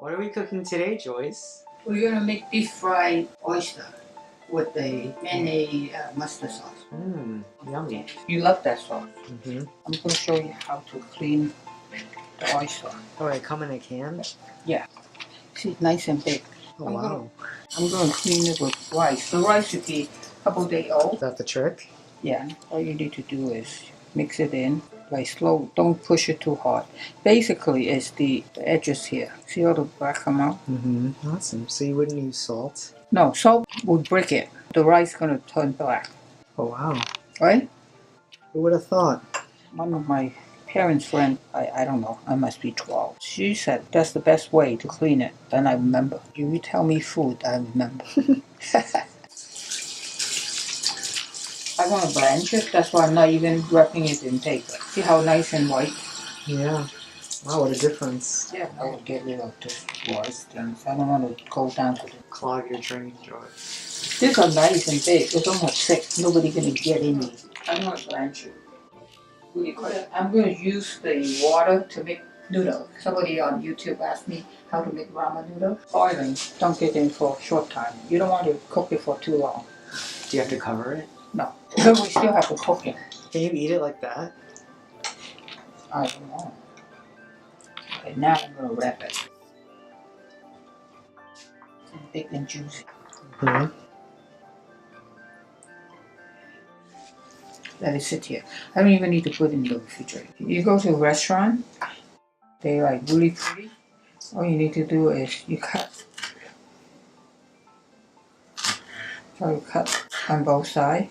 What are we cooking today, Joyce? We're gonna make deep fried oyster with the mayonnaise mustard sauce. Yummy. You love that sauce. Mm-hmm. I'm gonna show you how to clean the oyster. Oh, they come in a can? Yeah. See, it's nice and big. Oh, wow. I'm gonna clean it with rice. The rice should be a couple days old. Is that the trick? Yeah. All you need to do is mix it in. Like slow, don't push it too hard. Basically, it's the edges here. See how the black come out? Mm-hmm. Awesome. So you wouldn't use salt? No, salt would break it. The rice gonna turn black. Oh, wow. Right? Who would have thought? One of my parents' friends, I don't know, I must be 12. She said that's the best way to clean it. Then I remember. If you tell me food, I remember. I want to blanch it, that's why I'm not even wrapping it in paper. See how nice and white? Yeah. Wow, what a difference. Yeah, I will get rid of this rice things. I don't want to go down to the... Clog your drain, Joyce. These are nice and big. It's almost thick. Nobody gonna get in these. I want to blanch it. Really quick. I'm going to use the water to make noodle. Somebody on YouTube asked me how to make ramen noodle. Boiling. Don't get in for a short time. You don't want to cook it for too long. Do you have to cover it? No. But we still have to cook it. Can you eat it like that? I don't know. Okay, now I'm going to wrap it. It's big and juicy. Mm-hmm. Let it sit here. I don't even need to put it in the refrigerator. You go to a restaurant, they like really pretty. All you need to do is you cut. So you cut on both sides.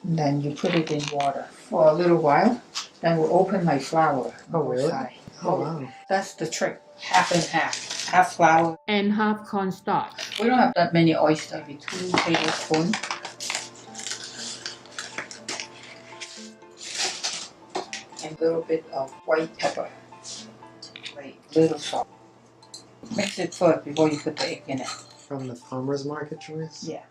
And then you put it in water for a little while. Then we'll open my flour. Oh, really? Side. Oh, wow. That's the trick. Half and half. Half flour and half cornstarch. We don't have that many oysters. Maybe 2 tablespoons. And a little bit of white pepper. Like little salt. Mix it first before you put the egg in it. From the farmer's market, Joyce? Yeah.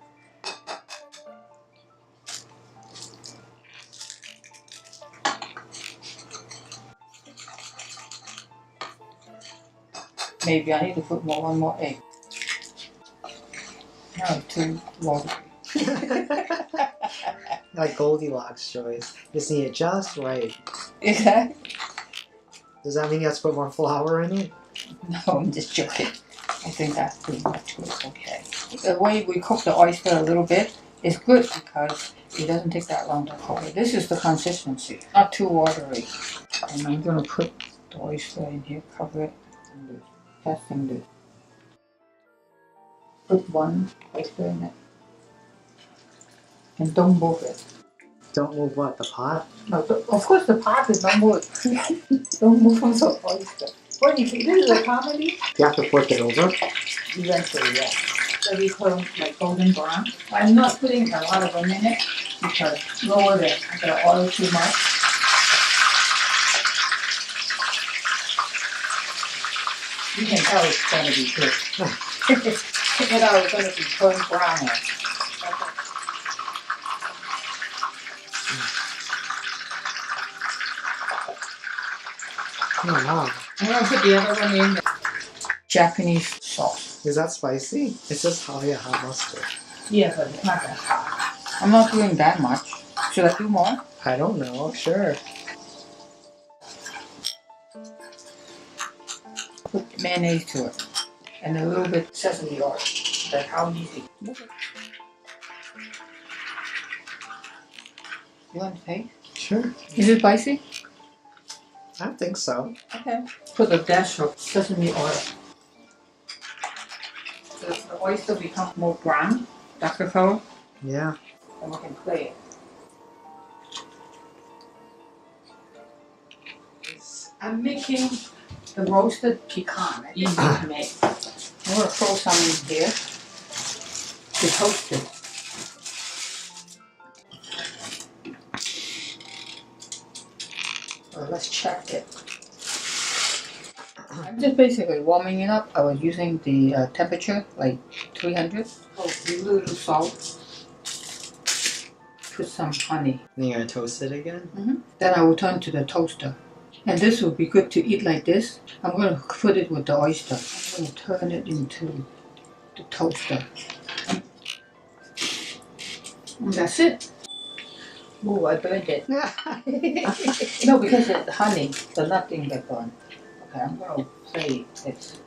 Maybe I need to put one more egg. No, too watery. Like Goldilocks, Joyce. Just need it just right. Yeah. Does that mean you have to put more flour in it? No, I'm just joking. I think that's pretty much okay. The way we cook the oyster a little bit is good because it doesn't take that long to cook. This is the consistency, not too watery. And I'm going to put the oyster in here, cover it, and testing this. Put one oyster in it. And don't move it. Don't move what? The pot? No, of course the pot is not moved. Don't move on the oyster. What do you think? This is a comedy? You have to flip it over? Eventually, yeah. So we put them like golden brown. I'm not putting a lot of them in it because lower the oil too much. You can tell it's going to be good. Check it out, it's going to be golden brown. Oh, wow. I'm going to put the other one in. Japanese sauce. Is that spicy? It says hot mustard. Yeah, but it's not that hot. I'm not doing that much. Should I do more? I don't know. Sure. Put mayonnaise to it. And a little bit sesame oil. That's how easy. You want to taste? Sure. Is it spicy? I don't think so. Okay. Put a dash of sesame oil. So the oyster becomes more brown, darker color, Yeah. and we can play it. I'm making the roasted pecan. Easy to make. I'm going to throw some in here to toast it. So let's check it. I'm just basically warming it up. I was using the temperature, like 300. Oh, a little salt. Put some honey. And you're gonna toast it again? Then I will turn to the toaster. And this would be good to eat like this. I'm going to put it with the oyster. I'm going to turn it into the toaster. And that's it. Oh, I burned it. No, because it's honey, the nothing that burned. Okay, I'm going to play this.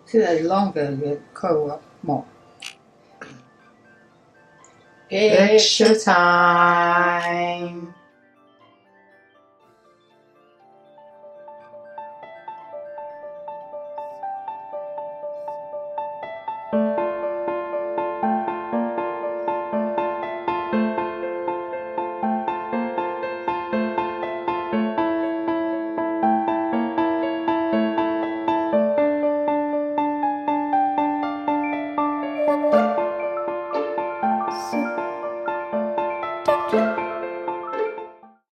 See that longer, you curl up more. Extra time.